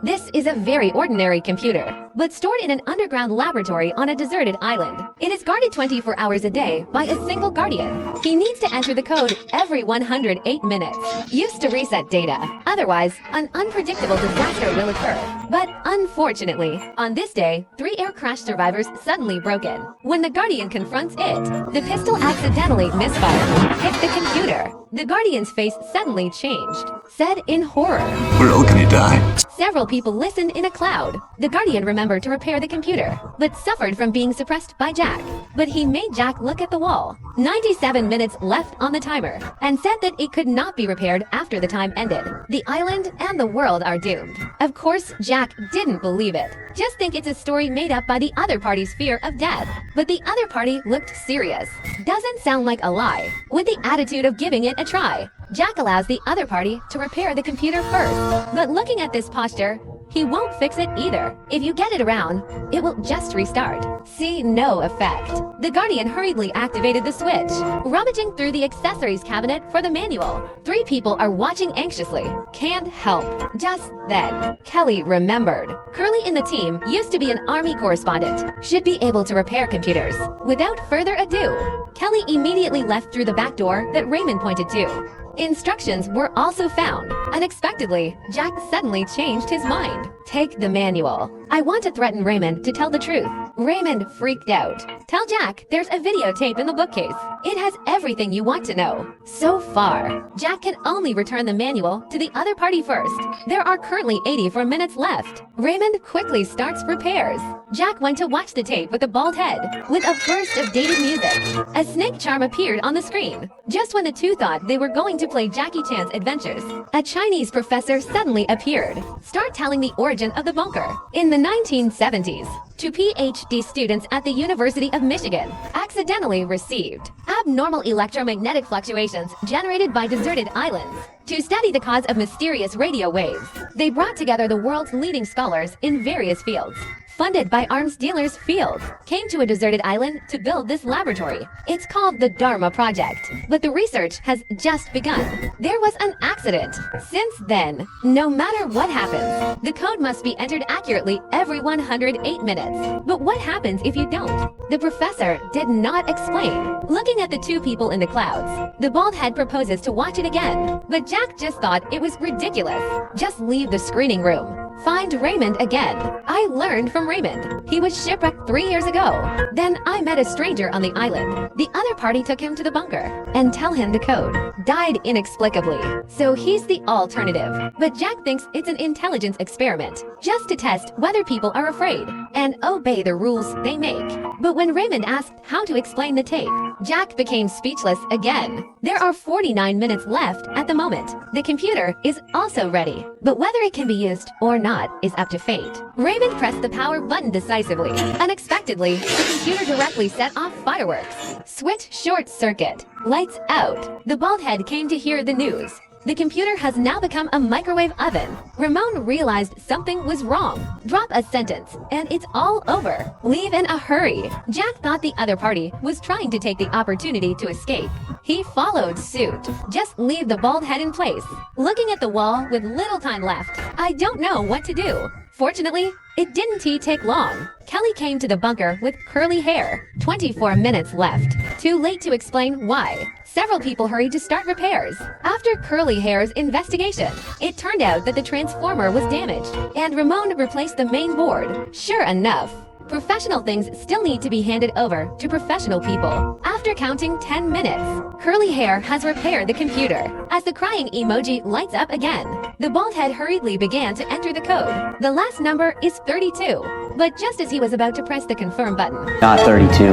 This is a very ordinary computer, but stored in an underground laboratory on a deserted island. It is guarded 24 hours a day by a single guardian. He needs to enter the code every 108 minutes, used to reset data. Otherwise, an unpredictable disaster will occur. But unfortunately, on this day, 3 air crash survivors suddenly broke in. When the guardian confronts it, the pistol accidentally misfired, hit the computer. The guardian's face suddenly changed, said in horror. We're all gonna die. Several people listened in a cloud. The guardian remembered to repair the computer, but suffered from being suppressed by Jack. But he made Jack look at the wall. 97 minutes left on the timer, and said that it could not be repaired after the time ended. The island and the world are doomed. Of course, Jack didn't believe it. Just think it's a story made up by the other party's fear of death. But the other party looked serious. Doesn't sound like a lie, with the attitude of giving it a try. Jack allows the other party to repair the computer first. But looking at this posture, he won't fix it either. If you get it around, it will just restart. See no effect. The guardian hurriedly activated the switch, rummaging through the accessories cabinet for the manual. 3 people are watching anxiously. Can't help. Just then, Kelly remembered. Curly in the team used to be an army correspondent. Should be able to repair computers. Without further ado, Kelly immediately left through the back door that Raymond pointed to. Instructions were also found. Unexpectedly, Jack suddenly changed his mind. Take the manual. I want to threaten Raymond to tell the truth. Raymond freaked out. Tell Jack there's a videotape in the bookcase. It has everything you want to know. So far, Jack can only return the manual to the other party first. There are currently 84 minutes left. Raymond quickly starts repairs. Jack went to watch the tape with a bald head. With a burst of dated music, a snake charm appeared on the screen. Just when the two thought they were going to play Jackie Chan's adventures, a Chinese professor suddenly appeared. Start telling the origin of the bunker. In the 1970s, 2 PhD students at the University of Michigan accidentally received abnormal electromagnetic fluctuations generated by deserted islands. To study the cause of mysterious radio waves, they brought together the world's leading scholars in various fields. Funded by arms dealers Field, came to a deserted island to build this laboratory. It's called the Dharma Project, but the research has just begun. There was an accident. Since then, no matter what happens, the code must be entered accurately every 108 minutes. But what happens if you don't? The professor did not explain. Looking at the 2 people in the clouds, the bald head proposes to watch it again, but Jack just thought it was ridiculous. Just leave the screening room. Find Raymond again. I learned from Raymond. He was shipwrecked 3 years ago. Then I met a stranger on the island. The other party took him to the bunker and tell him the code. Died inexplicably. So he's the alternative. But Jack thinks it's an intelligence experiment, just to test whether people are afraid and obey the rules they make. But when Raymond asked how to explain the tape, Jack became speechless again. There are 49 minutes left at the moment. The computer is also ready, but whether it can be used or not is up to fate. Raymond pressed the power button decisively. Unexpectedly, the computer directly set off fireworks. Switch short circuit. Lights out. The bald head came to hear the news. The computer has now become a microwave oven. Ramon realized something was wrong. Drop a sentence, and it's all over. Leave in a hurry. Jack thought the other party was trying to take the opportunity to escape. He followed suit. Just leave the bald head in place. Looking at the wall with little time left, I don't know what to do. Fortunately, it didn't take long. Kelly came to the bunker with curly hair. 24 minutes left. Too late to explain why. Several people hurried to start repairs. After Curly Hair's investigation, it turned out that the transformer was damaged, and Ramon replaced the main board. Sure enough, professional things still need to be handed over to professional people. After counting 10 minutes, Curly Hair has repaired the computer. As the crying emoji lights up again, the bald head hurriedly began to enter the code. The last number is 32, but just as he was about to press the confirm button, Not 32.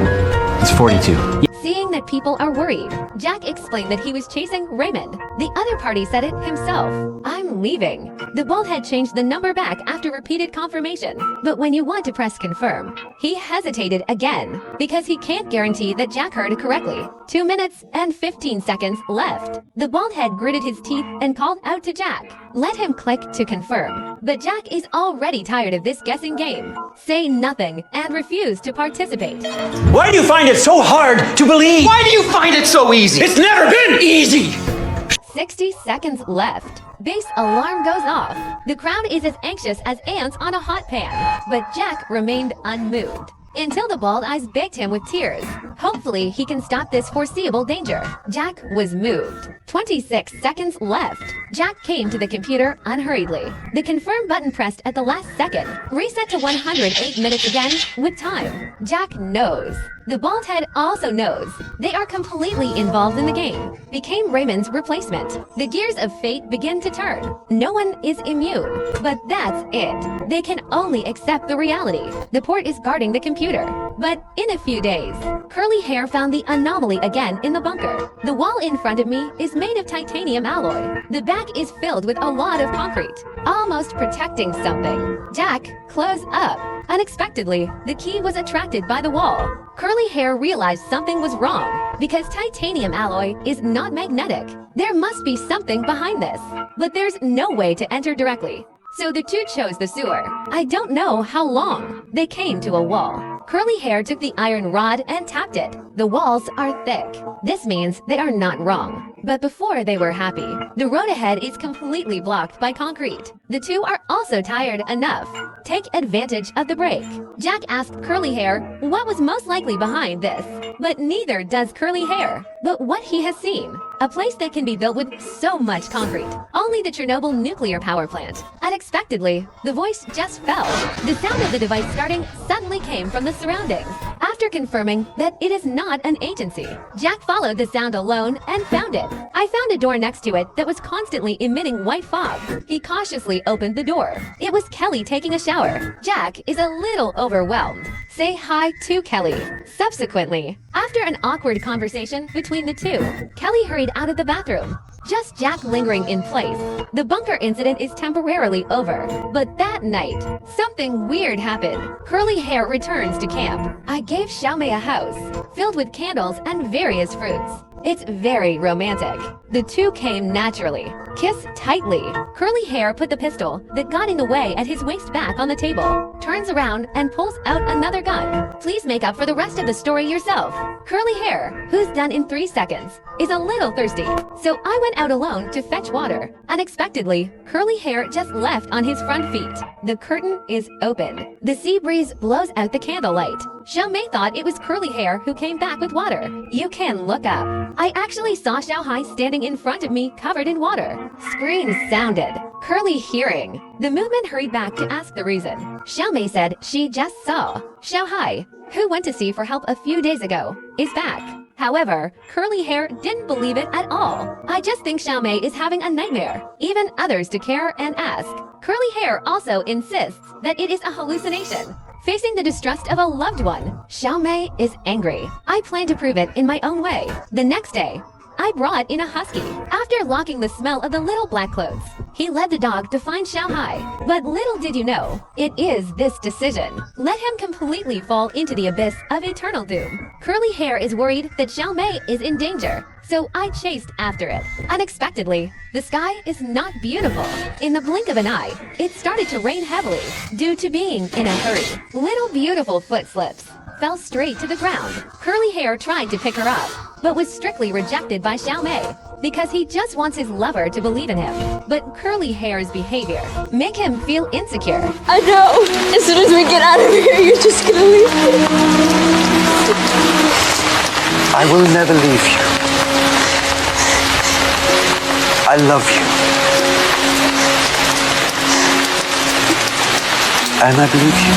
It's 42. seeing that people are worried, Jack explained that he was chasing Raymond. The other party said it himself. I'm leaving. The bald head changed the number back after repeated confirmation. But when you want to press confirm, he hesitated again because he can't guarantee that Jack heard correctly. 2 minutes and 15 seconds left. The bald head gritted his teeth and called out to Jack. Let him click to confirm. But Jack is already tired of this guessing game. Say nothing and refuse to participate. Why do you find it so hard to believe? Why do you find it so easy? It's never been easy! 60 seconds left. base alarm goes off. The crowd is as anxious as ants on a hot pan, but Jack remained unmoved. Until the bald eyes begged him with tears. Hopefully, he can stop this foreseeable danger. Jack was moved. 26 seconds left. Jack came to the computer unhurriedly. The confirm button pressed at the last second. Reset to 108 minutes again with time. Jack knows. The bald head also knows. They are completely involved in the game. Became Raymond's replacement. The gears of fate begin to turn. No one is immune. But that's it. They can only accept the reality. The port is guarding the computer. But in a few days, Curly Hair found the anomaly again in the bunker. The wall in front of me is made of titanium alloy. The back is filled with a lot of concrete, almost protecting something. Jack, close up. Unexpectedly, the key was attracted by the wall. Curly Hair realized something was wrong, because titanium alloy is not magnetic. There must be something behind this, but there's no way to enter directly. So the two chose the sewer. I don't know how long. They came to a wall. Curly Hair took the iron rod and tapped it. The walls are thick. This means they are not wrong. But before they were happy, the road ahead is completely blocked by concrete. The two are also tired enough. Take advantage of the break. Jack asked Curly Hair what was most likely behind this, but neither does Curly Hair. But what he has seen, a place that can be built with so much concrete. Only the Chernobyl nuclear power plant. Unexpectedly, the voice just fell. The sound of the device starting suddenly came from the surroundings. After confirming that it is not an agency, Jack followed the sound alone and found it. I found a door next to it that was constantly emitting white fog. He cautiously opened the door. It was Kelly taking a shower. Jack is a little overwhelmed. Say hi to Kelly. Subsequently, after an awkward conversation between the two, Kelly hurried out of the bathroom. Just Jack lingering in place. The bunker incident is temporarily over. But that night, something weird happened. Curly Hair returns to camp. I gave Xiaomei a house, filled with candles and various fruits. It's very romantic. The two came naturally. Kiss tightly. Curly Hair put the pistol that got in the way at his waist back on the table, turns around and pulls out another gun. Please make up for the rest of the story yourself. Curly Hair, who's done in 3 seconds, is a little thirsty, so I went out alone to fetch water. Unexpectedly, Curly Hair just left on his front feet. The curtain is open. The sea breeze blows out the candlelight. Xiaomei thought it was Curly Hair who came back with water. You can look up. I actually saw Xiaohai standing in front of me covered in water. Screams sounded. Curly hearing. The movement hurried back to ask the reason. Xiaomei said she just saw. Xiaohai, who went to sea for help a few days ago, is back. However, Curly Hair didn't believe it at all. I just think Xiaomei is having a nightmare. Even others to care and ask. Curly Hair also insists that it is a hallucination. Facing the distrust of a loved one, Xiaomei is angry. I plan to prove it in my own way. The next day, I brought in a husky. After locking the smell of the little black clothes, he led the dog to find Xiaohai. But little did you know, it is this decision. Let him completely fall into the abyss of eternal doom. Curly Hair is worried that Xiaomei is in danger, so I chased after it. Unexpectedly, the sky is not beautiful. In the blink of an eye, it started to rain heavily due to being in a hurry. Little beautiful foot slips fell straight to the ground. Curly Hair tried to pick her up, but was strictly rejected by Xiaomei because he just wants his lover to believe in him. But Curly Hair's behavior make him feel insecure. I know. As soon as we get out of here, you're just gonna leave me. I will never leave you. I love you. And I believe you.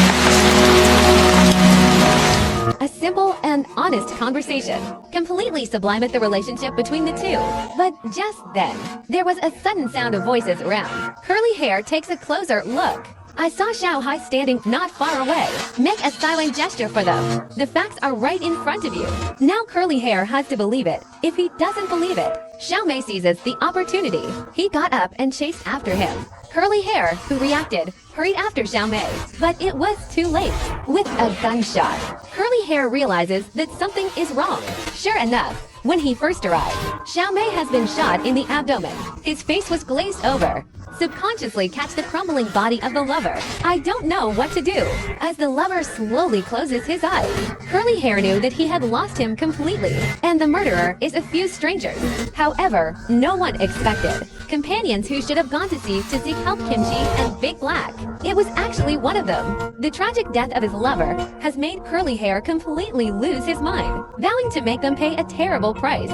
A simple and honest conversation completely sublimed the relationship between the two. But just then, there was a sudden sound of voices around. Curly Hair takes a closer look. I saw Xiaohai standing not far away. Make a silent gesture for them. The facts are right in front of you. Now Curly Hair has to believe it. If he doesn't believe it, Xiaomei seizes the opportunity. He got up and chased after him. Curly Hair, who reacted, hurried after Xiaomei, but it was too late. With a gunshot, Curly Hair realizes that something is wrong. Sure enough, when he first arrived, Xiaomei has been shot in the abdomen. His face was glazed over. Subconsciously catch the crumbling body of the lover. I don't know what to do. As the lover slowly closes his eyes, Curly Hair knew that he had lost him completely, and the murderer is a few strangers. However, no one expected. companions who should have gone to sea to seek help Kimchi and Big Black. It was actually one of them. The tragic death of his lover has made Curly Hair completely lose his mind, vowing to make them pay a terrible price.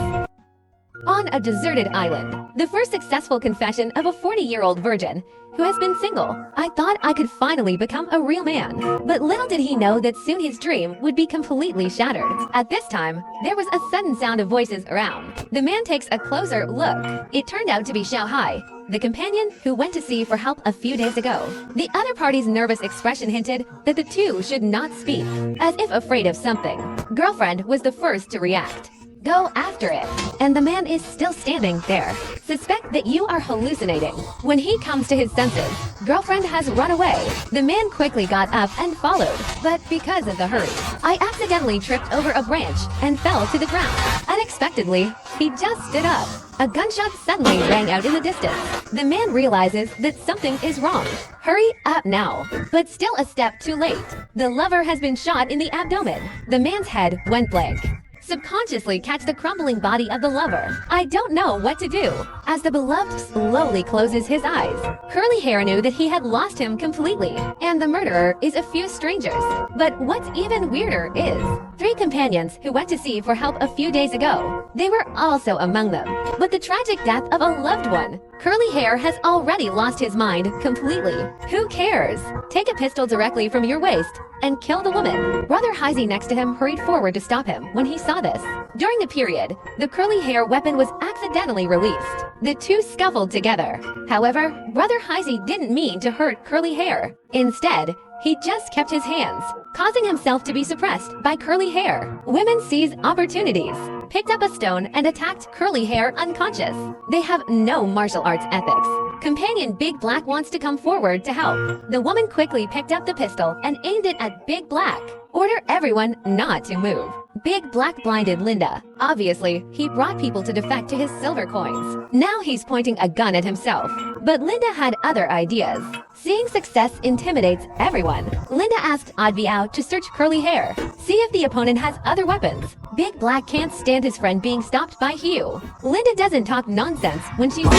On a deserted island, the first successful confession of a 40-year-old virgin who has been single. I thought I could finally become a real man, but little did he know that soon his dream would be completely shattered. At this time, there was a sudden sound of voices around. The man takes a closer look. It turned out to be Xiao Hai, the companion who went to sea for help a few days ago. The other party's nervous expression hinted that the two should not speak, as if afraid of something. Girlfriend was the first to react. Go after it. And the man is still standing there. Suspect that you are hallucinating. When he comes to his senses, girlfriend has run away. The man quickly got up and followed, but because of the hurry, I accidentally tripped over a branch and fell to the ground. Unexpectedly, he just stood up. A gunshot suddenly rang out in the distance. The man realizes that something is wrong. Hurry up now. But still a step too late. The lover has been shot in the abdomen. The man's head went blank. Subconsciously catch the crumbling body of the lover. I don't know what to do. As the beloved slowly closes his eyes, Curly Hair knew that he had lost him completely, and the murderer is a few strangers. But what's even weirder is 3 companions who went to sea for help a few days ago. They were also among them. But the tragic death of a loved one. Curly Hair has already lost his mind completely. Who cares? Take a pistol directly from your waist and kill the woman. Brother Heisey next to him hurried forward to stop him when he saw this. During the period, the Curly Hair weapon was accidentally released. The two scuffled together. However, Brother Heisey didn't mean to hurt Curly Hair. Instead, he just kept his hands, causing himself to be suppressed by Curly Hair. Women seized opportunities, picked up a stone and attacked Curly Hair unconscious. They have no martial arts ethics. Companion Big Black wants to come forward to help. The woman quickly picked up the pistol and aimed it at Big Black. Order everyone not to move. Big Black blinded Linda. Obviously, he brought people to defect to his silver coins. Now he's pointing a gun at himself. But Linda had other ideas. Seeing success intimidates everyone. Linda asked Oddbiao to search Curly Hair, see if the opponent has other weapons. Big Black can't stand his friend being stopped by Hugh. Linda doesn't talk nonsense when she's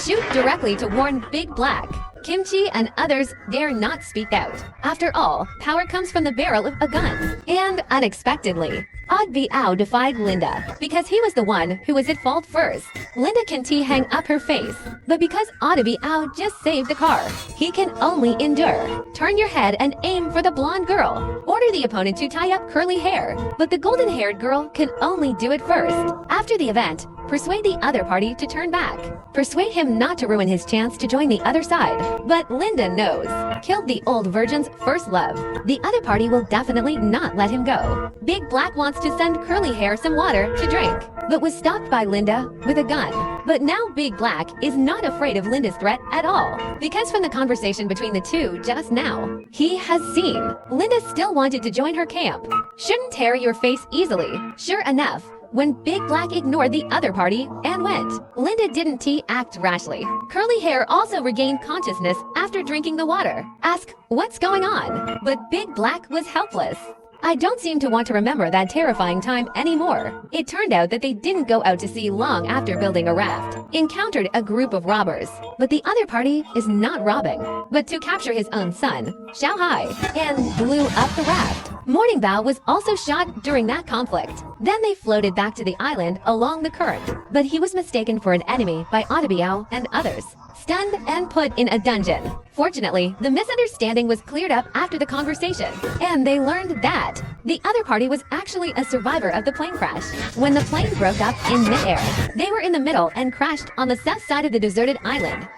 shoot directly to warn Big Black. Kimchi and others dare not speak out. After all, power comes from the barrel of a gun. And unexpectedly, Oddbiao defied Linda because he was the one who was at fault first. Linda can hang up her face, but because Oddbiao just saved the car, he can only endure. Turn your head and aim for the blonde girl. Order the opponent to tie up Curly Hair, but the golden-haired girl can only do it first. After the event, persuade the other party to turn back. Persuade him not to ruin his chance to join the other side. But Linda knows. Killed the old virgin's first love. The other party will definitely not let him go. Big Black wants to send Curly Hair some water to drink, but was stopped by Linda with a gun. But now Big Black is not afraid of Linda's threat at all, because from the conversation between the two just now, he has seen Linda still wanted to join her camp. Shouldn't tear your face easily. Sure enough, when Big Black ignored the other party and went, Linda didn't act rashly. Curly Hair also regained consciousness after drinking the water. Ask, what's going on? But Big Black was helpless. I don't seem to want to remember that terrifying time anymore. It turned out that they didn't go out to sea long after building a raft. Encountered a group of robbers, but the other party is not robbing, but to capture his own son, Xiao Hai, and blew up the raft. Morning Bao was also shot during that conflict. Then they floated back to the island along the current, but he was mistaken for an enemy by Oddbiao and others. Stunned and put in a dungeon. Fortunately, the misunderstanding was cleared up after the conversation, and they learned that the other party was actually a survivor of the plane crash. When the plane broke up in midair, they were in the middle and crashed on the south side of the deserted island.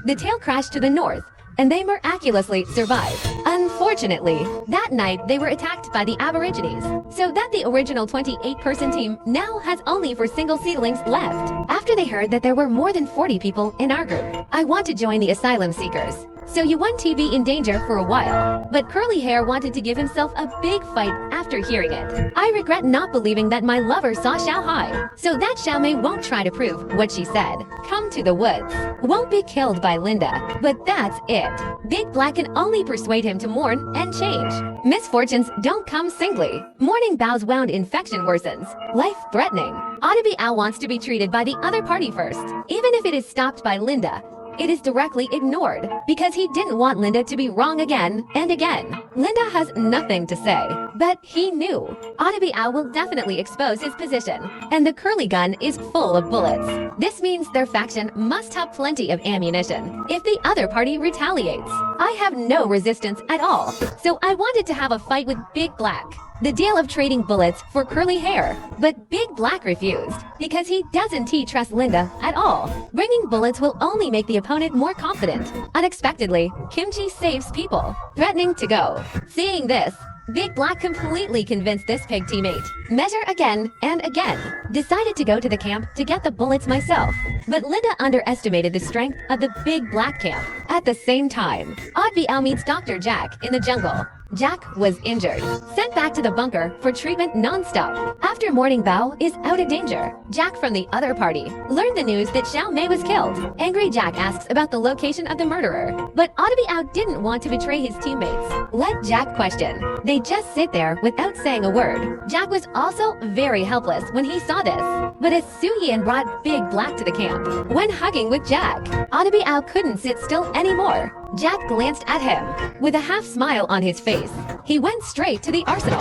The tail crashed to the north, and they miraculously survived. Unfortunately, that night they were attacked by the Aborigines, so that the original 28-person team now has only 4 single seedlings left. After they heard that there were more than 40 people in our group, I want to join the asylum seekers. So you want to be in danger for a while, but Curly Hair wanted to give himself a big fight after after hearing it. I regret not believing that my lover saw Xiao Hai, so that Xiao Mei won't try to prove what she said. Come to the woods. Won't be killed by Linda, but that's it. Big Black can only persuade him to mourn and change. Misfortunes don't come singly. Mourning bows wound infection worsens. Life threatening. Odabi Ao wants to be treated by the other party first. Even if it is stopped by Linda, it is directly ignored because he didn't want Linda to be wrong again and again. Linda has nothing to say, but he knew. Odabi Ao will definitely expose his position, and the curly gun is full of bullets. This means their faction must have plenty of ammunition if the other party retaliates. I have no resistance at all, so I wanted to have a fight with Big Black. The deal of trading bullets for curly hair, but Big Black refused because he doesn't trust Linda at all. Bringing bullets will only make the opponent more confident. Unexpectedly, Kimchi saves people, threatening to go. Seeing this, Big Black completely convinced this pig teammate. Measure again and again. Decided to go to the camp to get the bullets myself. But Linda underestimated the strength of the Big Black camp. At the same time, Oddby Ao meets Dr. Jack in the jungle. Jack was injured, sent back to the bunker for treatment non-stop. After Morning Bao is out of danger, Jack from the other party learned the news that Xiao Mei was killed. Angry Jack asks about the location of the murderer, but Odabi Ao didn't want to betray his teammates. Let Jack question. They just sit there without saying a word. Jack was also very helpless when he saw this, but as Su Yan brought Big Black to the camp, when hugging with Jack, Odabi Ao couldn't sit still anymore. Jack glanced at him with a half smile on his face. He went straight to the arsenal.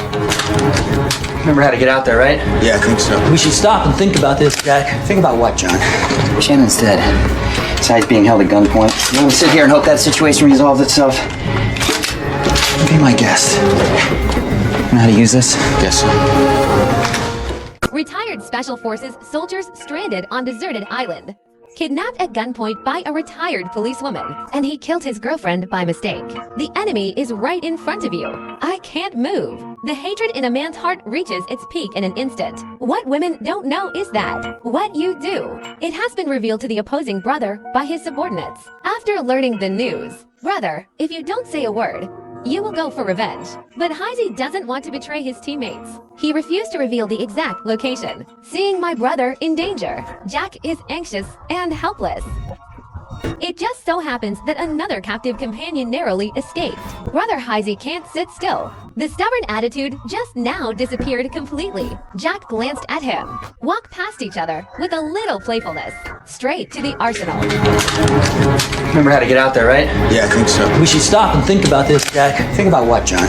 Remember how to get out there, right? Yeah, I think so. We should stop and think about this, Jack. Think about what, John? Shannon's dead. Besides being held at gunpoint. You want to sit here and hope that situation resolves itself? Be my guest. Know how to use this? Yes, sir. Retired Special Forces soldiers stranded on deserted island. Kidnapped at gunpoint by a retired policewoman, and he killed his girlfriend by mistake. The enemy is right in front of you. I can't move. The hatred in a man's heart reaches its peak in an instant. What women don't know is that what you do. It has been revealed to the opposing brother by his subordinates. After learning the news, brother, if you don't say a word, you will go for revenge. But Heisey doesn't want to betray his teammates. He refused to reveal the exact location. Seeing my brother in danger, Jack is anxious and helpless. It just so happens that another captive companion narrowly escaped. Brother Heisey can't sit still. The stubborn attitude just now disappeared completely. Jack glanced at him, walked past each other with a little playfulness, straight to the arsenal. Remember how to get out there, right? Yeah, I think so. We should stop and think about this, Jack. Think about what, John?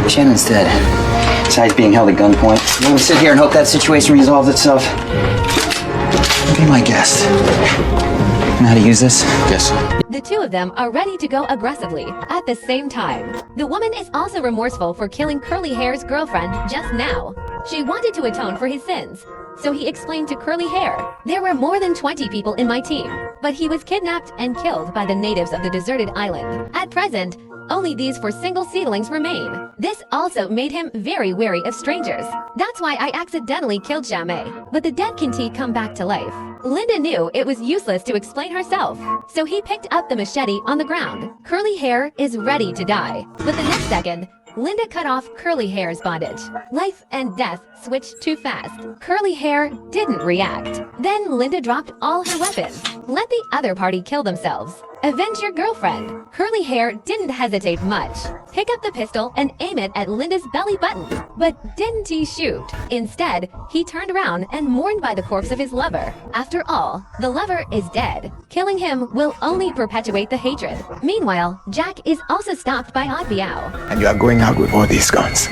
Shannon's dead. Besides being held at gunpoint. You want to sit here and hope that situation resolves itself? Be my guest. Know how to use this? Yes, sir. The two of them are ready to go aggressively at the same time. The woman is also remorseful for killing Curly Hair's girlfriend just now. She wanted to atone for his sins, so he explained to Curly Hair, there were more than 20 people in my team, but he was kidnapped and killed by the natives of the deserted island. At present, only these 4 single seedlings remain. This also made him very wary of strangers. That's why I accidentally killed Xiao Mei, but the dead can come back to life. Linda knew it was useless to explain herself, so he picked up the machete on the ground. Curly Hair is ready to die, but the next second, Linda cut off Curly Hair's bondage. Life and death switched too fast. Curly Hair didn't react. Then Linda dropped all her weapons. Let the other party kill themselves. Avenge your girlfriend. Curly Hair didn't hesitate much. Pick up the pistol and aim it at Linda's belly button. But didn't he shoot? Instead, he turned around and mourned by the corpse of his lover. After all, the lover is dead. Killing him will only perpetuate the hatred. Meanwhile, Jack is also stopped by Oddby Ao. And you are going out with all these guns.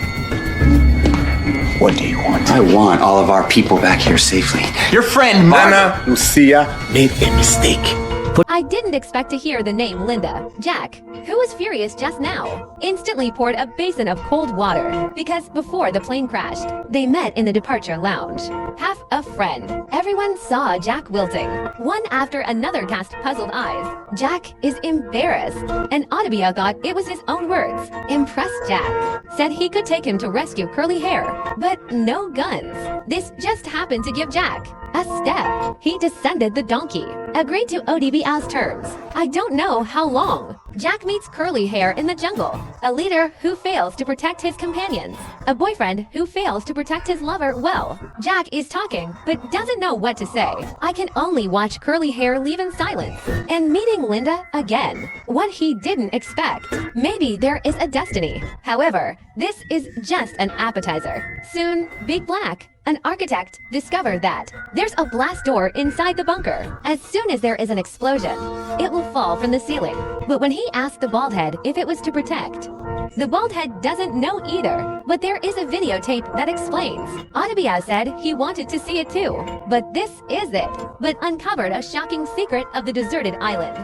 What do you want? I want all of our people back here safely. Your friend, Ana Lucia made a mistake. I didn't expect to hear the name Linda. Jack, who was furious just now, instantly poured a basin of cold water because before the plane crashed, they met in the departure lounge. Half a friend. Everyone saw Jack wilting. One after another cast puzzled eyes. Jack is embarrassed, and Oddby Ao thought it was his own words. Impressed Jack. Said he could take him to rescue Curly Hair, but no guns. This just happened to give Jack a step. He descended the donkey, agreed to ODB Ao's layman's terms. I don't know how long. Jack meets curly hair in the jungle, a leader who fails to protect his companions, a boyfriend who fails to protect his lover well. Jack is talking, but doesn't know what to say. I can only watch curly hair leave in silence. And meeting Linda again. What he didn't expect. Maybe there is a destiny. However, this is just an appetizer. Soon, Big Black, an architect, discovered that there's a blast door inside the bunker. As soon as there is an explosion, it will fall from the ceiling. But when he asked the bald head if it was to protect, the bald head doesn't know either. But there is a videotape that explains. Adebiao said he wanted to see it too. But this is it. But uncovered a shocking secret of the deserted island.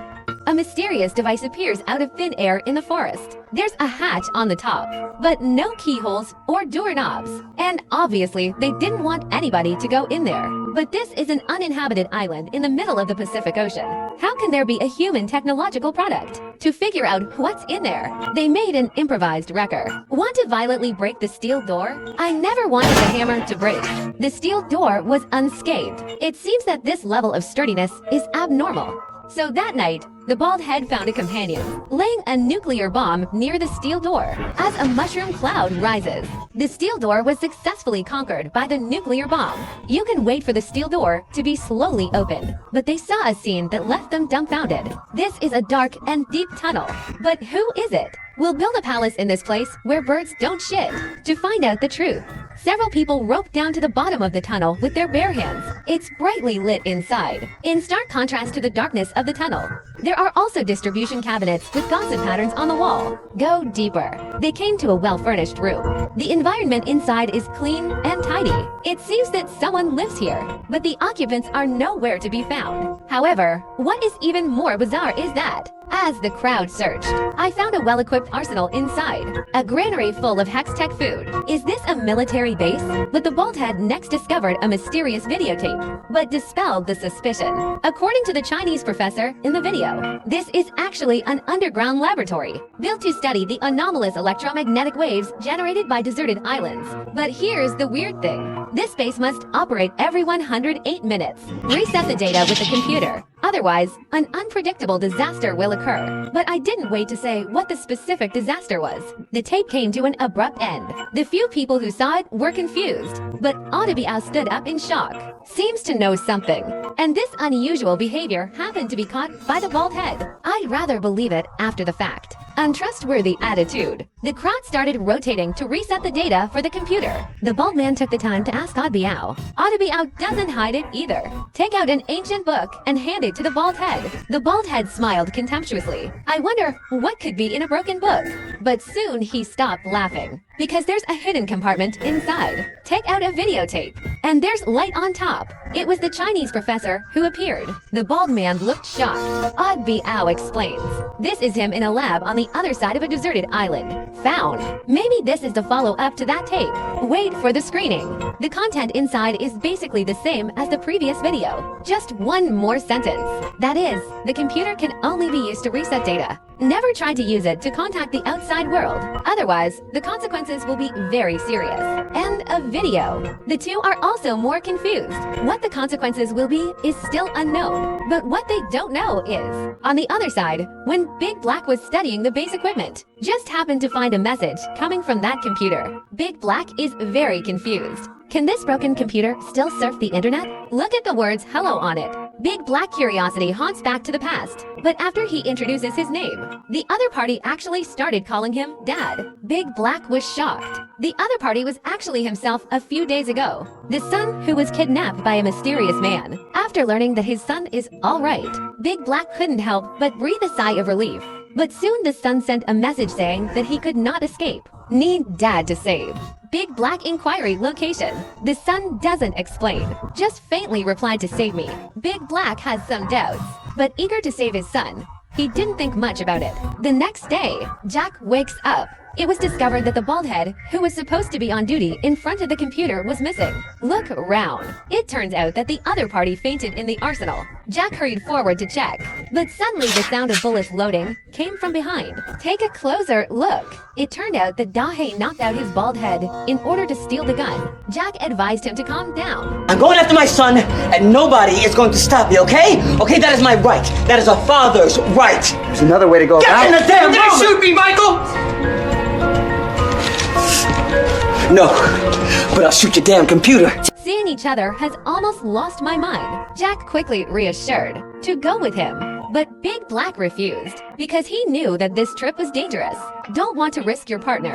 A mysterious device appears out of thin air in the forest. There's a hatch on the top, but no keyholes or doorknobs. And obviously, they didn't want anybody to go in there. But this is an uninhabited island in the middle of the Pacific Ocean. How can there be a human technological product? To figure out what's in there, they made an improvised wrecker. Want to violently break the steel door? I never wanted the hammer to break. The steel door was unscathed. It seems that this level of sturdiness is abnormal. So that night, the bald head found a companion, laying a nuclear bomb near the steel door. As a mushroom cloud rises, the steel door was successfully conquered by the nuclear bomb. You can wait for the steel door to be slowly opened, but they saw a scene that left them dumbfounded. This is a dark and deep tunnel, but who is it? We'll build a palace in this place where birds don't shit. To find out the truth, several people rope down to the bottom of the tunnel with their bare hands. It's brightly lit inside, in stark contrast to the darkness of the tunnel. There are also distribution cabinets with gossip patterns on the wall. Go deeper. They came to a well-furnished room. The environment inside is clean and tidy. It seems that someone lives here, but the occupants are nowhere to be found. However, what is even more bizarre is that, as the crowd searched, I found a well-equipped arsenal inside. A granary full of Hex-Tech food. Is this a military base? But the bald head next discovered a mysterious videotape, but dispelled the suspicion. According to the Chinese professor in the video, this is actually an underground laboratory, built to study the anomalous electromagnetic waves generated by deserted islands. But here's the weird thing. This base must operate every 108 minutes. Reset the data with the computer. Otherwise, an unpredictable disaster will occur. But I didn't wait to say what the specific disaster was. The tape came to an abrupt end. The few people who saw it were confused, but Adebiao stood up in shock. Seems to know something. And this unusual behavior happened to be caught by the bald head. I'd rather believe it after the fact. Untrustworthy attitude. The crowd started rotating to reset the data for the computer. The bald man took the time to ask Adebiao. Adebiao doesn't hide it either. Take out an ancient book and hand it to the bald head. The bald head smiled contemptuously. I wonder what could be in a broken book. But soon he stopped laughing, because there's a hidden compartment inside. Take out a videotape, and there's light on top. It was the Chinese professor who appeared. The bald man looked shocked. Adebiao explains. This is him in a lab on the other side of a deserted island. Found. Maybe this is the follow-up to that tape. Wait for the screening. The content inside is basically the same as the previous video. Just one more sentence. That is, the computer can only be used to reset data. Never try to use it to contact the outside world. Otherwise, the consequences will be very serious. And a video. The two are also more confused. What the consequences will be is still unknown. But what they don't know is, on the other side, when Big Black was studying the base equipment, just happened to find a message coming from that computer. Big Black is very confused. Can this broken computer still surf the internet? Look at the words hello on it. Big Black curiosity haunts back to the past. But after he introduces his name, the other party actually started calling him Dad. Big Black was shocked. The other party was actually himself a few days ago. The son who was kidnapped by a mysterious man. After learning that his son is all right, Big Black couldn't help but breathe a sigh of relief. But soon the son sent a message saying that he could not escape. Need Dad to save. Big Black inquiry location. The son doesn't explain, just faintly replied to save me. Big Black has some doubts, but eager to save his son, he didn't think much about it. The next day, Jack wakes up it was discovered that the bald head, who was supposed to be on duty in front of the computer, was missing. Look around. It turns out that the other party fainted in the arsenal. Jack hurried forward to check, but suddenly the sound of bullets loading came from behind. Take a closer look. It turned out that Dahe knocked out his bald head in order to steal the gun. Jack advised him to calm down. I'm going after my son, and nobody is going to stop me, okay? Okay, that is my right. That is a father's right. There's another way to go about Get in it. the damn room! Shoot me, Michael! No, but I'll shoot your damn computer. Seeing each other has almost lost my mind. Jack quickly reassured to go with him, but Big Black refused because he knew that this trip was dangerous. Don't want to risk your partner.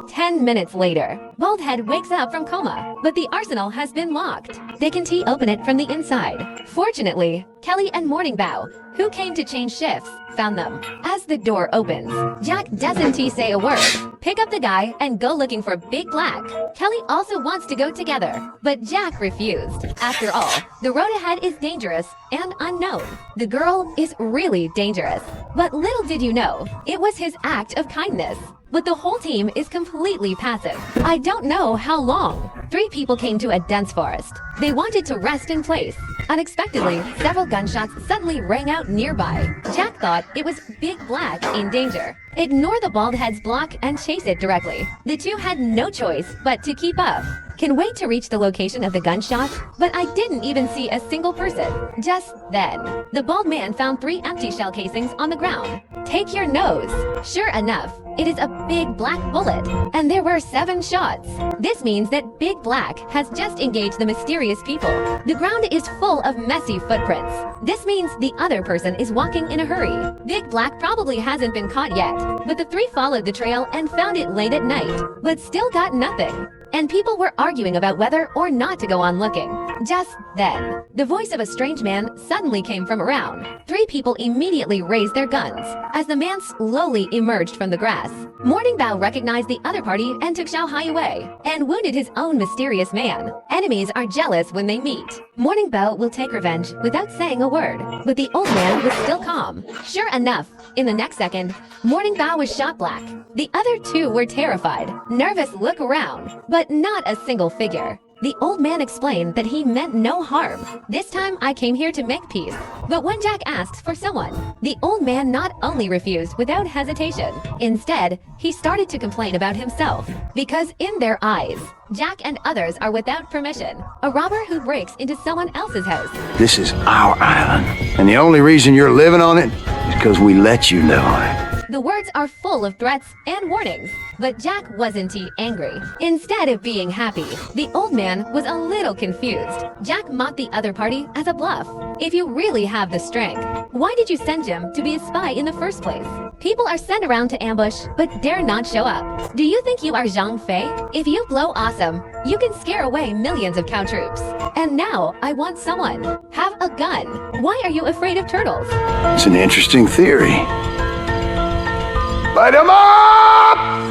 10 minutes later, Baldhead wakes up from coma, but the arsenal has been locked. They can open it from the inside. Fortunately, Kelly and Morning Bow, who came to change shifts, found them. As the door opens, Jack doesn't say a word. Pick up the guy and go looking for Big Black. Kelly also wants to go together, but Jack refused. After all, the road ahead is dangerous and unknown. The girl is really dangerous. But little did you know, it was his act of kindness. But the whole team is completely passive. I don't know how long. 3 people came to a dense forest. They wanted to rest in place. Unexpectedly, several gunshots suddenly rang out nearby. Jack thought it was Big Black in danger. Ignore the bald head's block and chase it directly. The two had no choice but to keep up. Can wait to reach the location of the gunshot, but I didn't even see a single person. Just then, the bald man found 3 empty shell casings on the ground. Take your nose. Sure enough, it is a big black bullet, and there were 7 shots. This means that Big Black has just engaged the mysterious people. The ground is full of messy footprints. This means the other person is walking in a hurry. Big Black probably hasn't been caught yet, but the 3 followed the trail and found it late at night, but still got nothing. And people were arguing about whether or not to go on looking. Just then, the voice of a strange man suddenly came from around. 3 people immediately raised their guns as the man slowly emerged from the grass. Morning Bow recognized the other party and took Xiao Hai away and wounded his own mysterious man. Enemies are jealous when they meet. Morning Bow will take revenge without saying a word, but the old man was still calm. Sure enough, in the next second, Morning Bow was shot black. The other 2 were terrified. Nervous look around, but not a single figure. The old man explained that he meant no harm. This time I came here to make peace. But when Jack asks for someone, the old man not only refused without hesitation. Instead, he started to complain about himself. Because in their eyes, Jack and others are without permission. A robber who breaks into someone else's house. This is our island, and the only reason you're living on it is because we let you live on it. The words are full of threats and warnings, but Jack wasn't angry. Instead of being happy, the old man was a little confused. Jack mocked the other party as a bluff. If you really have the strength, why did you send him to be a spy in the first place? People are sent around to ambush, but dare not show up. Do you think you are Zhang Fei? If you blow awesome, you can scare away millions of cow troops. And now I want someone. Have a gun. Why are you afraid of turtles? It's an interesting theory. Light 'em up!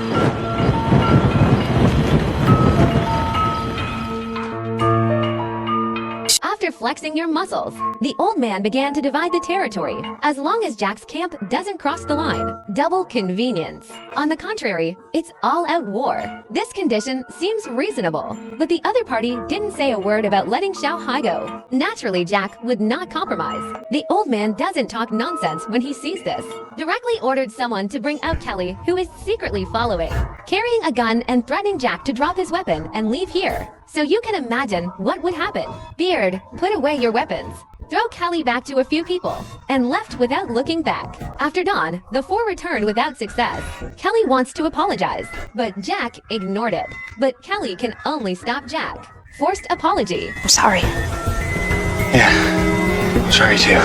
After flexing your muscles, the old man began to divide the territory, as long as Jack's camp doesn't cross the line. Double convenience. On the contrary, it's all-out war. This condition seems reasonable, but the other party didn't say a word about letting Xiao Hai go. Naturally, Jack would not compromise. The old man doesn't talk nonsense when he sees this. Directly ordered someone to bring out Kelly, who is secretly following, carrying a gun and threatening Jack to drop his weapon and leave here. So you can imagine what would happen. Beard, put away your weapons. Throw Kelly back to a few people, and left without looking back. After dawn, the 4 returned without success. Kelly wants to apologize, but Jack ignored it. But Kelly can only stop Jack. Forced apology. I'm sorry. Yeah, sorry too.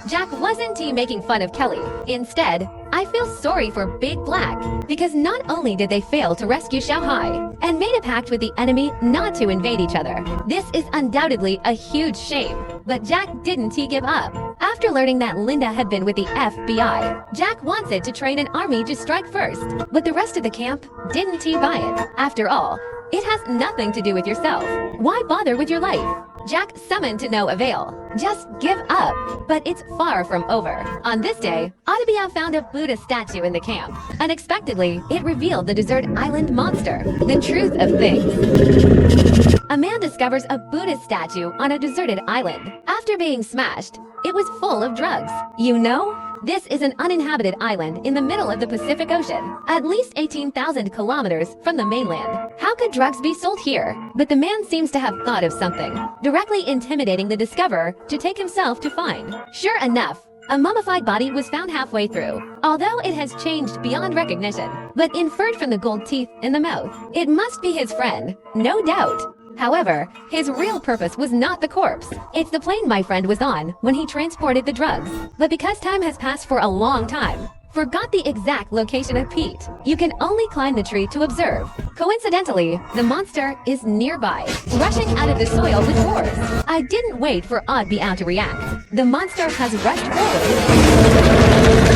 Jack wasn't making fun of Kelly. Instead, I feel sorry for Big Black, because not only did they fail to rescue Xiao Hai, and made a pact with the enemy not to invade each other. This is undoubtedly a huge shame, but Jack didn't give up. After learning that Linda had been with the FBI, Jack wants it to train an army to strike first, but the rest of the camp didn't buy it. After all, it has nothing to do with yourself. Why bother with your life? Jack summoned to no avail. Just give up. But it's far from over. On this day, Ottobia found a Buddha statue in the camp. Unexpectedly, it revealed the desert island monster. The truth of things. A man discovers a Buddhist statue on a deserted island. After being smashed, it was full of drugs. You know? This is an uninhabited island in the middle of the Pacific Ocean, at least 18,000 kilometers from the mainland. How could drugs be sold here? But the man seems to have thought of something, directly intimidating the discoverer to take himself to find. Sure enough, a mummified body was found halfway through, although it has changed beyond recognition, but inferred from the gold teeth in the mouth. It must be his friend, no doubt. However, his real purpose was not the corpse. It's the plane my friend was on when he transported the drugs. But because time has passed for a long time, forgot the exact location of Pete. You can only climb the tree to observe. Coincidentally, the monster is nearby, rushing out of the soil with roars. I didn't wait for Oddbee to react. The monster has rushed forward.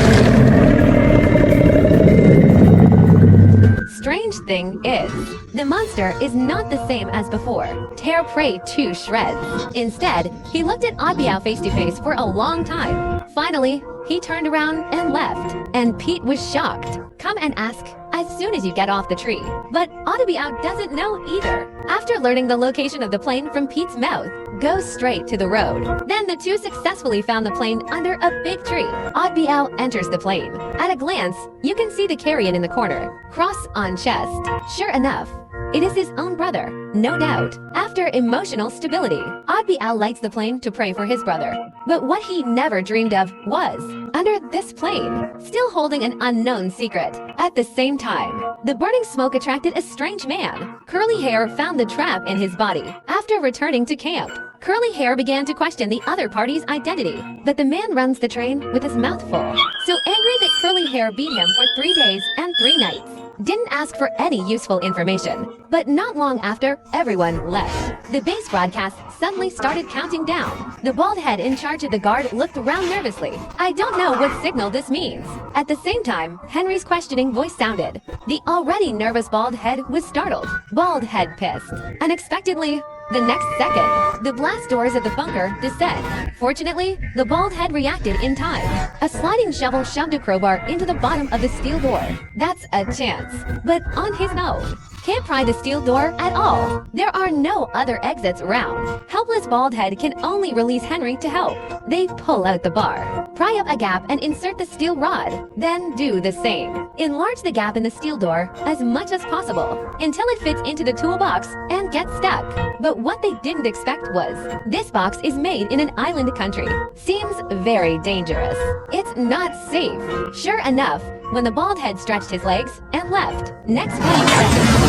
Strange thing is, the monster is not the same as before. Tear prey to shreds. Instead, he looked at Oddbee face to face for a long time. Finally, he turned around and left, and Pete was shocked. Come and ask as soon as you get off the tree. But Oddbee doesn't know either. After learning the location of the plane from Pete's mouth, goes straight to the road. Then the two successfully found the plane under a big tree. Oddbee enters the plane. At a glance, you can see the carrion in the corner, cross on chest. Sure enough, it is his own brother, no doubt. After emotional stability, Oddbee lights the plane to pray for his brother. But what he never dreamed of was, under this plane, still holding an unknown secret. At the same time, the burning smoke attracted a strange man. Curly Hair found the trap in his body. After returning to camp, Curly Hair began to question the other party's identity. But the man runs the train with his mouth full. So angry that Curly Hair beat him for 3 days and 3 nights. Didn't ask for any useful information. But not long after, everyone left. The base broadcast suddenly started counting down. The bald head in charge of the guard looked around nervously. I don't know what signal this means. At the same time, Henry's questioning voice sounded. The already nervous bald head was startled. Bald head pissed. Unexpectedly, the next second, the blast doors of the bunker descend. Fortunately, the bald head reacted in time. A sliding shovel shoved a crowbar into the bottom of the steel door. That's a chance. But on his own. Can't pry the steel door at all. There are no other exits around. Helpless bald head can only release Henry to help. They pull out the bar, pry up a gap and insert the steel rod. Then do the same. Enlarge the gap in the steel door as much as possible until it fits into the toolbox and gets stuck. But what they didn't expect was, this box is made in an island country. Seems very dangerous. It's not safe. Sure enough, when the bald head stretched his legs and left. Next 20 seconds.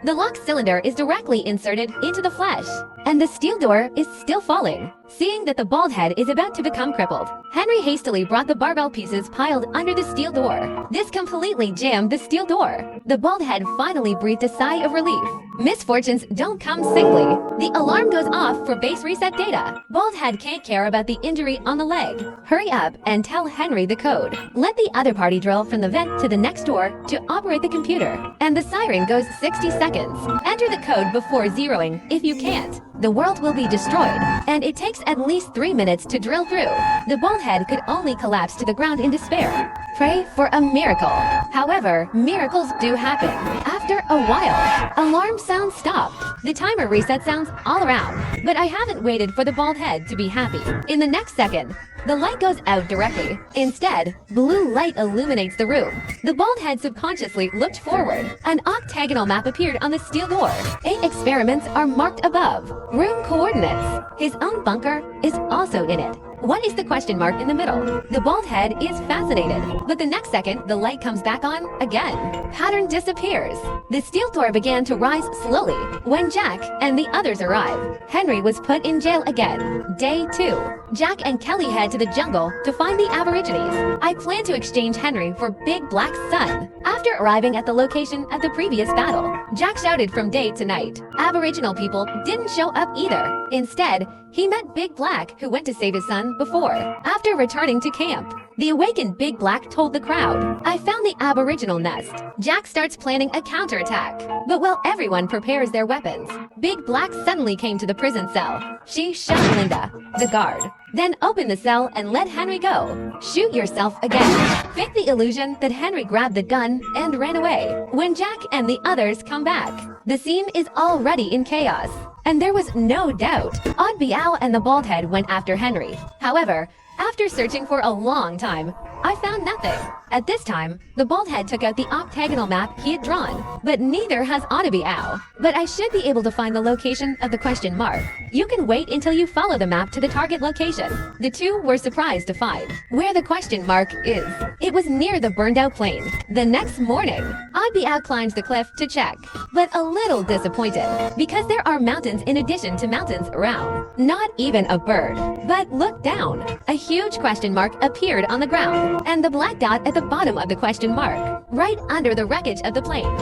The lock cylinder is directly inserted into the flesh, and the steel door is still falling. Seeing that the bald head is about to become crippled, Henry hastily brought the barbell pieces piled under the steel door. This completely jammed the steel door. The bald head finally breathed a sigh of relief. Misfortunes don't come singly. The alarm goes off for base reset data. Bald head can't care about the injury on the leg. Hurry up and tell Henry the code. Let the other party drill from the vent to the next door to operate the computer. And the siren goes 60 seconds. Enter the code before zeroing. If you can't, the world will be destroyed. And it takes at least 3 minutes to drill through. The bald head could only collapse to the ground in despair. Pray for a miracle. However, miracles do happen. After a while, alarm sounds stopped. The timer reset sounds all around. But I haven't waited for the bald head to be happy. In the next second, the light goes out directly. Instead, blue light illuminates the room. The bald head subconsciously looked forward. An octagonal map appeared on the steel door. 8 experiments are marked above. Room coordinates. His own bunker is also in it. What is the question mark in the middle? The bald head is fascinated, but the next second, the light comes back on again. Pattern disappears. The steel door began to rise slowly. When Jack and the others arrive, Henry was put in jail again. Day 2. Jack and Kelly head to the jungle to find the Aborigines. I plan to exchange Henry for Big Black Sun. After arriving at the location of the previous battle, Jack shouted from day to night. Aboriginal people didn't show up either. Instead, he met Big Black, who went to save his son before. After returning to camp, The awakened Big Black told the crowd, "I found the Aboriginal nest." Jack starts planning a counterattack. But while everyone prepares their weapons, Big Black suddenly came to the prison cell. She shot Linda, the guard, then opened the cell and let Henry go. Shoot yourself again. Fake the illusion that Henry grabbed the gun and ran away. When Jack and the others come back, the scene is already in chaos. And there was no doubt Odd Biao and the Baldhead went after Henry. However, after searching for a long time, I found nothing. At this time, the Baldhead took out the octagonal map he had drawn, but neither has Ottabiao. But I should be able to find the location of the question mark. You can wait until you follow the map to the target location. The two were surprised to find where the question mark is. It was near the burned out plane. The next morning, Ottabiao climbs the cliff to check, but a little disappointed because there are mountains in addition to mountains around. Not even a bird. But look down. A huge question mark appeared on the ground, and the black dot at the bottom of the question mark, right under the wreckage of the plane.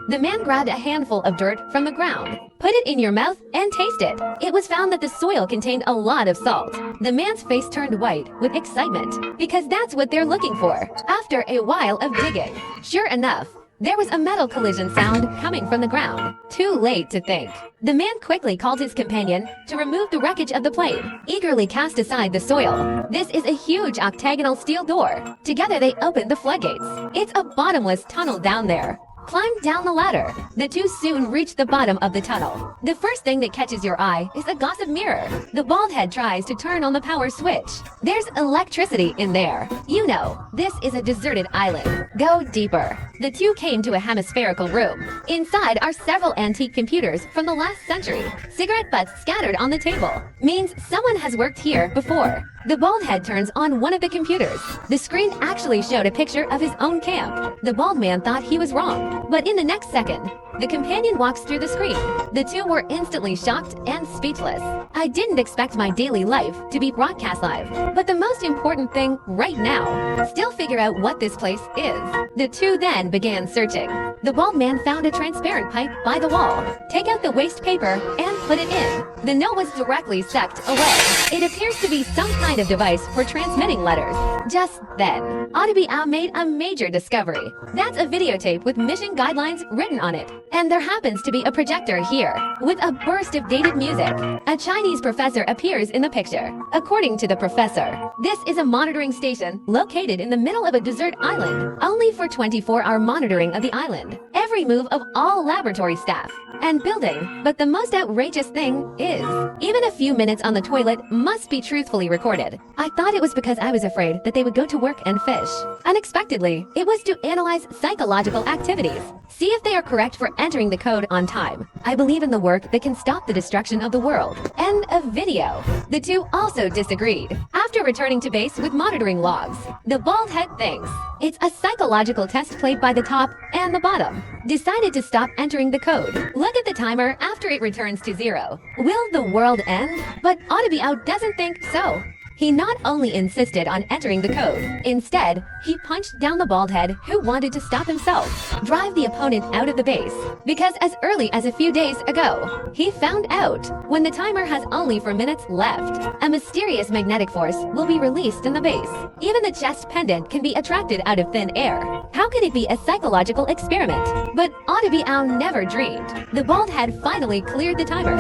The man grabbed a handful of dirt from the ground, put it in your mouth, and taste it. It was found that the soil contained a lot of salt. The man's face turned white with excitement, because that's what they're looking for. After a while of digging, sure enough, there was a metal collision sound coming from the ground. Too late to think. The man quickly called his companion to remove the wreckage of the plane, eagerly cast aside the soil. This is a huge octagonal steel door. Together they opened the floodgates. It's a bottomless tunnel down there. Climb down the ladder. The two soon reach the bottom of the tunnel. The first thing that catches your eye is a gossip mirror. The Baldhead tries to turn on the power switch. There's electricity in there. You know, this is a deserted island. Go deeper. The two came to a hemispherical room. Inside are several antique computers from the last century. Cigarette butts scattered on the table. Means someone has worked here before. The Baldhead turns on one of the computers. The screen actually showed a picture of his own camp. The bald man thought he was wrong, but in the next second, the companion walks through the screen. The two were instantly shocked and speechless. I didn't expect my daily life to be broadcast live, but the most important thing right now, still figure out what this place is. The two then began searching. The bald man found a transparent pipe by the wall. Take out the waste paper and put it in. The note was directly sucked away. It appears to be some kind of device for transmitting letters. Just then, Ottabiao made a major discovery. That's a videotape with mission guidelines written on it. And there happens to be a projector here, with a burst of dated music. A Chinese professor appears in the picture. According to the professor, this is a monitoring station located in the middle of a desert island, only for 24-hour monitoring of the island. Every move of all laboratory staff and building. But the most outrageous thing is, even a few minutes on the toilet must be truthfully recorded. I thought it was because I was afraid that they would go to work and fish. Unexpectedly, it was to analyze psychological activities. See if they are correct for entering the code on time. I believe in the work that can stop the destruction of the world. End of video. The two also disagreed. After returning to base with monitoring logs, the Baldhead thinks it's a psychological test played by the top and the bottom. Decided to stop entering the code. Look at the timer after it returns to 0. Will the world end? But Ottabiao doesn't think so. He not only insisted on entering the code, instead, he punched down the Baldhead who wanted to stop himself, drive the opponent out of the base. Because as early as a few days ago, he found out when the timer has only 4 minutes left, a mysterious magnetic force will be released in the base. Even the chest pendant can be attracted out of thin air. How could it be a psychological experiment? But Ottabiao never dreamed. The Baldhead finally cleared the timer.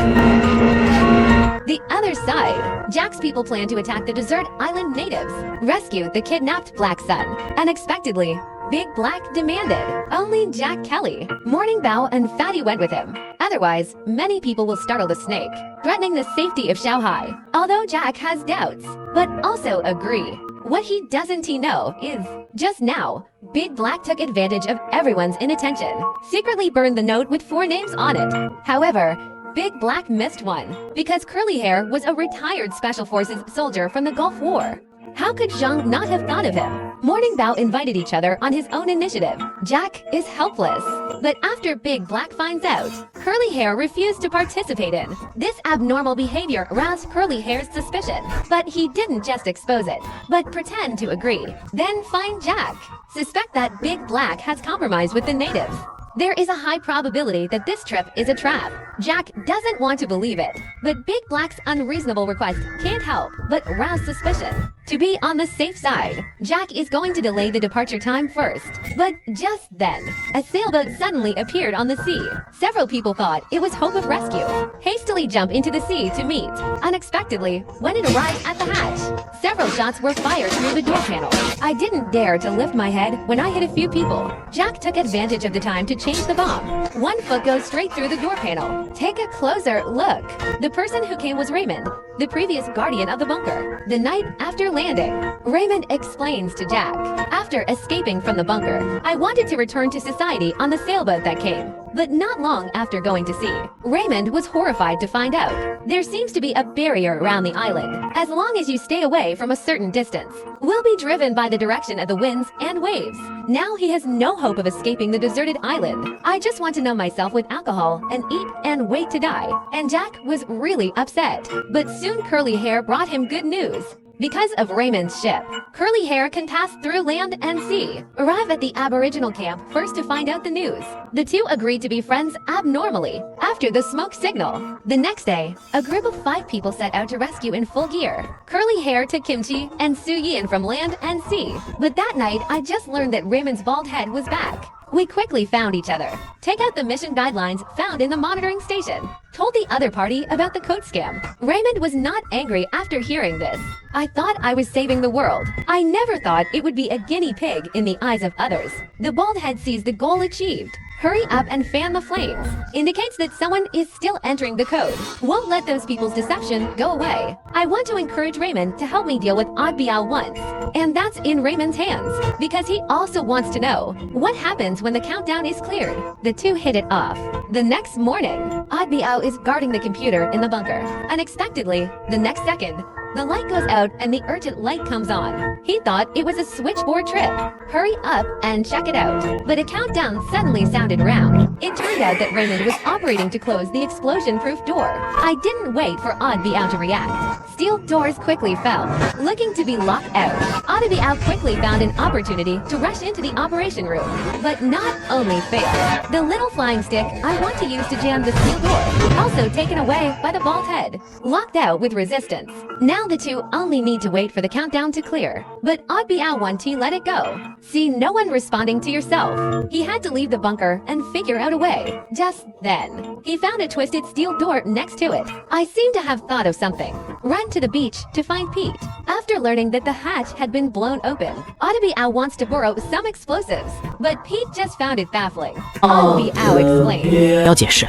The other side, Jack's people plan to attack the desert island natives, rescue the kidnapped Black Son. Unexpectedly, Big Black demanded only Jack Kelly. Morning Bao and Fatty went with him. Otherwise, many people will startle the snake, threatening the safety of Shanghai. Although Jack has doubts, but also agree. What he doesn't know is, just now, Big Black took advantage of everyone's inattention, secretly burned the note with 4 names on it. However, Big Black missed one, because Curly Hair was a retired Special Forces soldier from the Gulf War. How could Zhang not have thought of him? Morning Bao invited each other on his own initiative. Jack is helpless. But after Big Black finds out, Curly Hair refused to participate in. This abnormal behavior aroused Curly Hair's suspicion. But he didn't just expose it, but pretend to agree. Then find Jack. Suspect that Big Black has compromised with the natives. There is a high probability that this trip is a trap. Jack doesn't want to believe it, but Big Black's unreasonable request can't help but rouse suspicion. To be on the safe side, Jack is going to delay the departure time first. But just then, a sailboat suddenly appeared on the sea. Several people thought it was hope of rescue. Hastily jump into the sea to meet. Unexpectedly, when it arrived at the hatch, several shots were fired through the door panel. I didn't dare to lift my head when I hit a few people. Jack took advantage of the time to change the bomb. One foot goes straight through the door panel. Take a closer look. The person who came was Raymond, the previous guardian of the bunker. The night after landing, Raymond explains to Jack, after escaping from the bunker, I wanted to return to society on the sailboat that came. But not long after going to sea, Raymond was horrified to find out there seems to be a barrier around the island. As long as you stay away from a certain distance, we'll be driven by the direction of the winds and waves. Now he has no hope of escaping the deserted island. I just want to numb myself with alcohol and eat and wait to die. And Jack was really upset. But soon Curly Hair brought him good news. Because of Raymond's ship, Curly Hair can pass through land and sea, arrive at the Aboriginal camp first to find out the news. The two agreed to be friends abnormally after the smoke signal. The next day, a group of 5 people set out to rescue in full gear. Curly Hair took Kimchi and Su Yin from land and sea. But that night, I just learned that Raymond's bald head was back. We quickly found each other. Take out the mission guidelines found in the monitoring station. Told the other party about the code scam. Raymond was not angry after hearing this. I thought I was saving the world. I never thought it would be a guinea pig in the eyes of others. The bald head sees the goal achieved. Hurry up and fan the flames. Indicates that someone is still entering the code. Won't let those people's deception go away. I want to encourage Raymond to help me deal with Odd Biao once. And that's in Raymond's hands, because he also wants to know what happens when the countdown is cleared. The two hit it off. The next morning, Odd Biao is guarding the computer in the bunker. Unexpectedly, the next second, the light goes out and the urgent light comes on. He thought it was a switchboard trip. Hurry up and check it out. But a countdown suddenly sounded round. It turned out that Raymond was operating to close the explosion-proof door. I didn't wait for Odd Biao to react. Steel doors quickly fell, looking to be locked out. Odd Biao quickly found an opportunity to rush into the operation room. But not only failed, the little flying stick I want to use to jam the steel door, also taken away by the bald head. Locked out with resistance. Now the two only need to wait for the countdown to clear. But Odd Biao wanted to let it go. See no one responding to yourself. He had to leave the bunker and figure out a way. Just then, he found a twisted steel door next to it. I seem to have thought of something. Run to the beach to find Pete. After learning that the hatch had been blown open, Odd Biao wants to borrow some explosives. But Pete just found it baffling. Odd Biao explained. 要解释。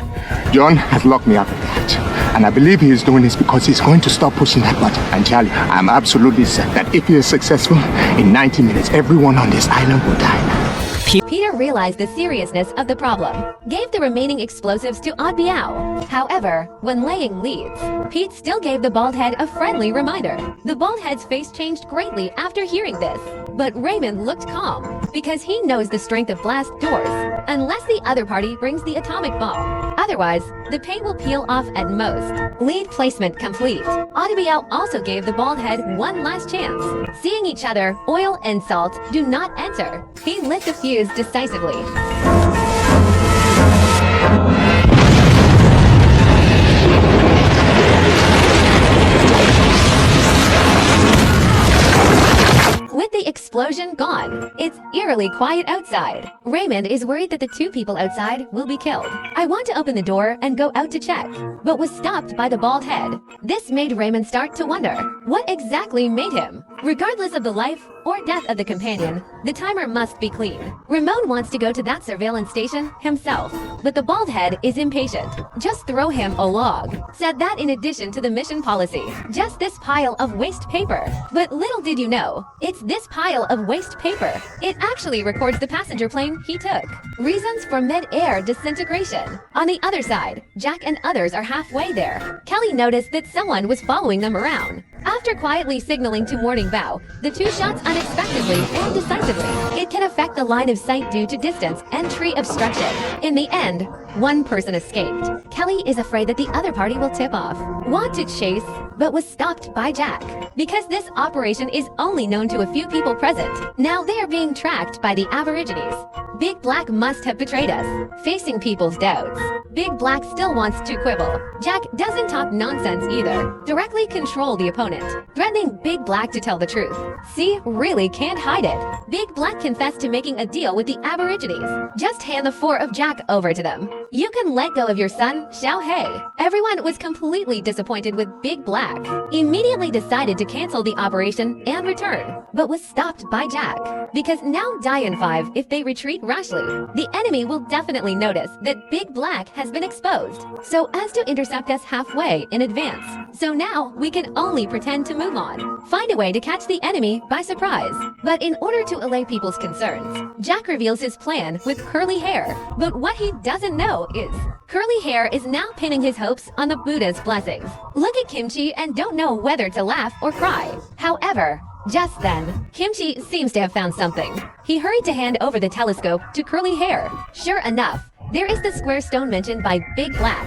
John has locked me up in the hatch, and I believe he is doing this because he's going to stop pushing that button. And Charlie, I'm absolutely certain that if he is successful, in 90 minutes, everyone on this island will die. Peter realized the seriousness of the problem, gave the remaining explosives to Odd Biao. However, when laying leads, Pete still gave the bald head a friendly reminder. The bald head's face changed greatly after hearing this, but Raymond looked calm because he knows the strength of blast doors, unless the other party brings the atomic bomb. Otherwise, the paint will peel off at most. Lead placement complete. Odd Biao also gave the bald head one last chance. Seeing each other, oil and salt do not enter. He lit the fuse decisively. With the explosion gone, it's eerily quiet outside. Raymond is worried that the 2 people outside will be killed. I want to open the door and go out to check, but was stopped by the bald head. This made Raymond start to wonder, what exactly made him? Regardless of the life or death of the companion, the timer must be clean. Ramon wants to go to that surveillance station himself, but the bald head is impatient. Just throw him a log. Said that in addition to the mission policy. Just this pile of waste paper. But little did you know, it's this pile of waste paper. It actually records the passenger plane he took. Reasons for mid-air disintegration. On the other side, Jack and others are halfway there. Kelly noticed that someone was following them around. After quietly signaling to Morning Bow, the 2 shots unexpectedly and decisively. It can affect the line of sight due to distance and tree obstruction. In the end, 1 person escaped. Kelly is afraid that the other party will tip off. Want to chase, but was stopped by Jack. Because this operation is only known to a few people present, now they are being tracked by the Aborigines. Big Black must have betrayed us. Facing people's doubts, Big Black still wants to quibble. Jack doesn't talk nonsense either. Directly control the opponent, threatening Big Black to tell the truth. See, really can't hide it. Big Black confessed to making a deal with the Aborigines. Just hand the 4 of Jack over to them. You can let go of your son, Xiao Hei. Everyone was completely disappointed with Big Black. Immediately decided to cancel the operation and return, but was stopped by Jack. Because now die in 5 if they retreat rashly. The enemy will definitely notice that Big Black has been exposed, so as to intercept us halfway in advance. So now we can only pretend to move on. Find a way to catch the enemy by surprise. But in order to allay people's concerns, Jack reveals his plan with Curly Hair. But what he doesn't know is Curly Hair is now pinning his hopes on the Buddha's blessings. Look at Kimchi and don't know whether to laugh or cry. However, just then, Kimchi seems to have found something. He hurried to hand over the telescope to Curly Hair. Sure enough, there is the square stone mentioned by Big Black.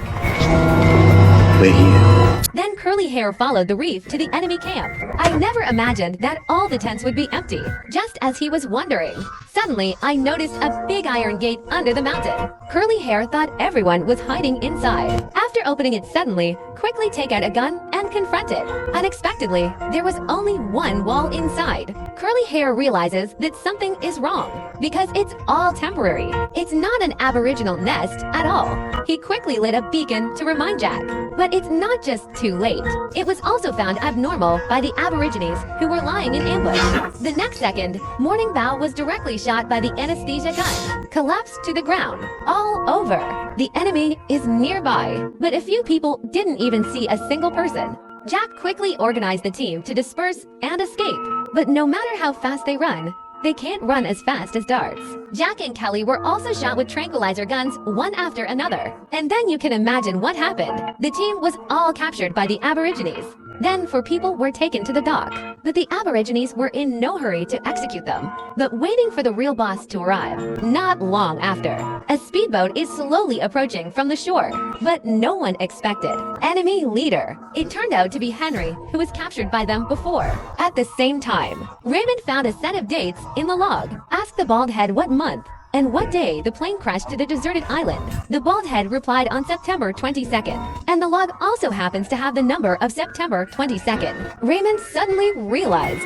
We're here. Then Curly Hair followed the reef to the enemy camp. I never imagined that all the tents would be empty, just as he was wondering. Suddenly, I noticed a big iron gate under the mountain. Curly Hair thought everyone was hiding inside. After opening it suddenly, quickly take out a gun and confront it. Unexpectedly, there was only one wall inside. Curly Hair realizes that something is wrong, because it's all temporary. It's not an aboriginal nest at all. He quickly lit a beacon to remind Jack, but it's not just too late. It was also found abnormal by the Aborigines who were lying in ambush. The next second, Morning Bao was directly shot by the anesthesia gun, collapsed to the ground, all over. The enemy is nearby, but a few people didn't even see a single person. Jack quickly organized the team to disperse and escape, but no matter how fast they run, they can't run as fast as darts. Jack and Kelly were also shot with tranquilizer guns one after another. And then you can imagine what happened. The team was all captured by the Aborigines. Then 4 people were taken to the dock, but the Aborigines were in no hurry to execute them, but waiting for the real boss to arrive. Not long after, a speedboat is slowly approaching from the shore, but no one expected. Enemy leader. It turned out to be Henry, who was captured by them before. At the same time, Raymond found a set of dates in the log. Asked the bald head what month and what day the plane crashed to the deserted island. The bald head replied on September 22nd, and the log also happens to have the number of September 22nd. Raymond suddenly realized.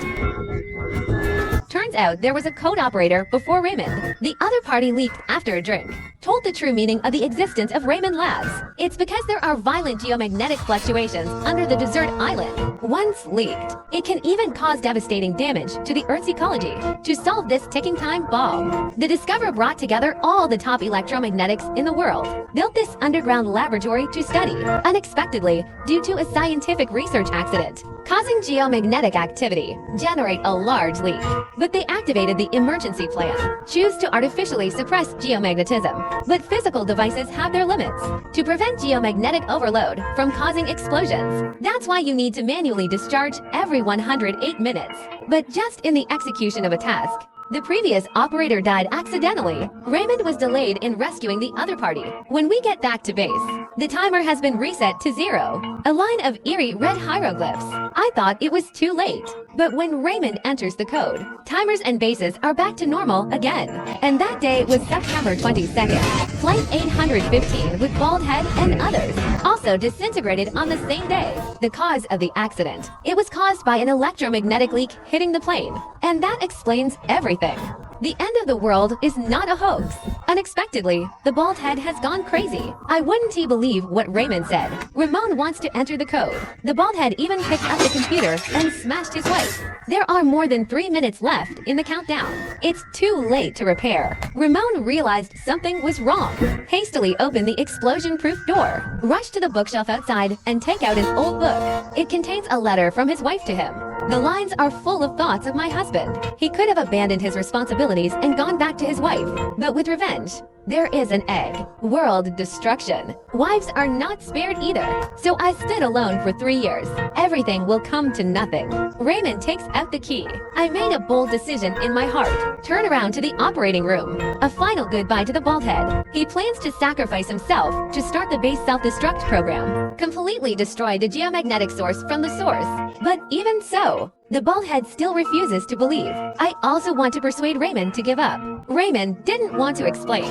Turns out there was a code operator before Raymond. The other party leaked after a drink. Told the true meaning of the existence of Raymond Labs. It's because there are violent geomagnetic fluctuations under the desert island. Once leaked, it can even cause devastating damage to the Earth's ecology. To solve this ticking time bomb, the discoverer brought together all the top electromagnetics in the world, built this underground laboratory to study, unexpectedly, due to a scientific research accident, causing geomagnetic activity, generate a large leak. But they activated the emergency plan, choose to artificially suppress geomagnetism. But physical devices have their limits. To prevent geomagnetic overload from causing explosions, that's why you need to manually discharge every 108 minutes. But just in the execution of a task, the previous operator died accidentally. Raymond was delayed in rescuing the other party. When we get back to base, the timer has been reset to 0. A line of eerie red hieroglyphs. I thought it was too late. But when Raymond enters the code, timers and bases are back to normal again. And that day was September 22nd. Flight 815 with Bald Head and others also disintegrated on the same day. The cause of the accident. It was caused by an electromagnetic leak hitting the plane. And that explains everything. The end of the world is not a hoax. Unexpectedly, the bald head has gone crazy. I wouldn't believe what Raymond said. Ramon wants to enter the code. The bald head even picked up the computer and smashed his wife. There are more than 3 minutes left in the countdown. It's too late to repair. Ramon realized something was wrong. Hastily opened the explosion-proof door, rushed to the bookshelf outside and take out an old book. It contains a letter from his wife to him. The lines are full of thoughts of my husband. He could have abandoned his responsibilities and gone back to his wife, but with revenge. there is an egg. World destruction. Wives are not spared either. So I stood alone for 3 years. Everything will come to nothing. Raymond takes out the key. I made a bold decision in my heart. Turn around to the operating room. A final goodbye to the bald head. He plans to sacrifice himself to start the base self-destruct program. Completely destroy the geomagnetic source from the source. But even so, the bald head still refuses to believe. I also want to persuade Raymond to give up. Raymond didn't want to explain.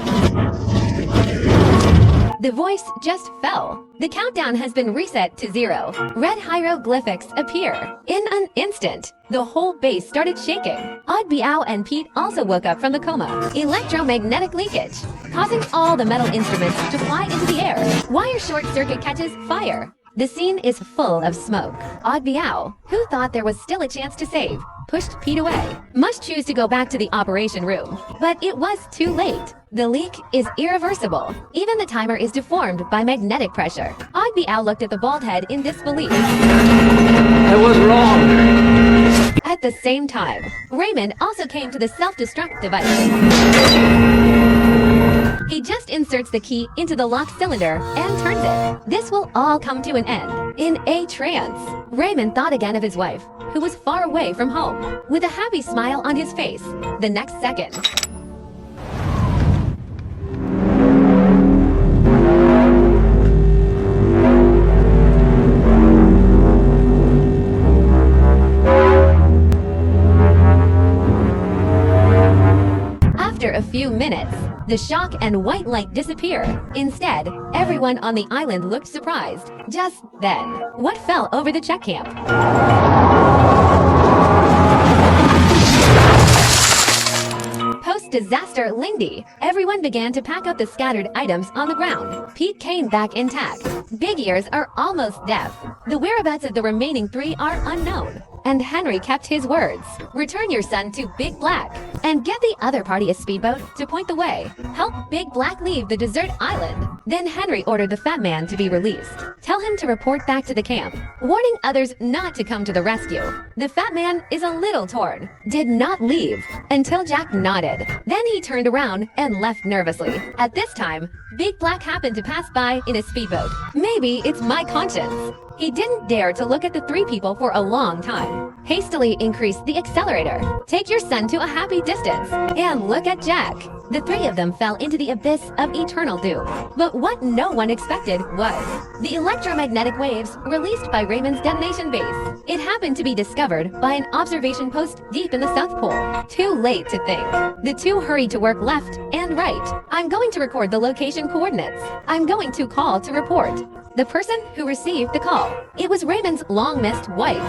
The voice just fell. The countdown has been reset to 0. Red hieroglyphics appear. In an instant, the whole base started shaking. Odd Biao and Pete also woke up from the coma. Electromagnetic leakage, causing all the metal instruments to fly into the air. Wire short circuit catches fire. The scene is full of smoke. Odd Biao, who thought there was still a chance to save, pushed Pete away. Must choose to go back to the operation room, but it was too late. The leak is irreversible. Even the timer is deformed by magnetic pressure. Odd Biao looked at the bald head in disbelief. I was wrong. At the same time, Raymond also came to the self-destruct device. He just inserts the key into the lock cylinder and turns it. This will all come to an end. In a trance, Raymond thought again of his wife, who was far away from home, with a happy smile on his face. The next second, after a few minutes, the shock and white light disappear. Instead, everyone on the island looked surprised. Just then, what fell over the check camp? Post-disaster Lindy, everyone began to pack up the scattered items on the ground. Pete came back intact. Big Ears are almost deaf. The whereabouts of the remaining 3 are unknown. And Henry kept his words. Return your son to Big Black and get the other party a speedboat to point the way. Help Big Black leave the desert island. Then Henry ordered the fat man to be released. Tell him to report back to the camp, warning others not to come to the rescue. The fat man is a little torn. Did not leave until Jack nodded. Then he turned around and left nervously. At this time, Big Black happened to pass by in a speedboat. Maybe it's my conscience. He didn't dare to look at the 3 people for a long time. Hastily increased the accelerator. Take your son to a happy distance. And look at Jack. The 3 of them fell into the abyss of eternal doom. But what no one expected was the electromagnetic waves released by Raymond's detonation base. It happened to be discovered by an observation post deep in the South Pole. Too late to think. The 2 hurried to work left and right. I'm going to record the location coordinates. I'm going to call to report the person who received the call. It was Raymond's long-missed wife.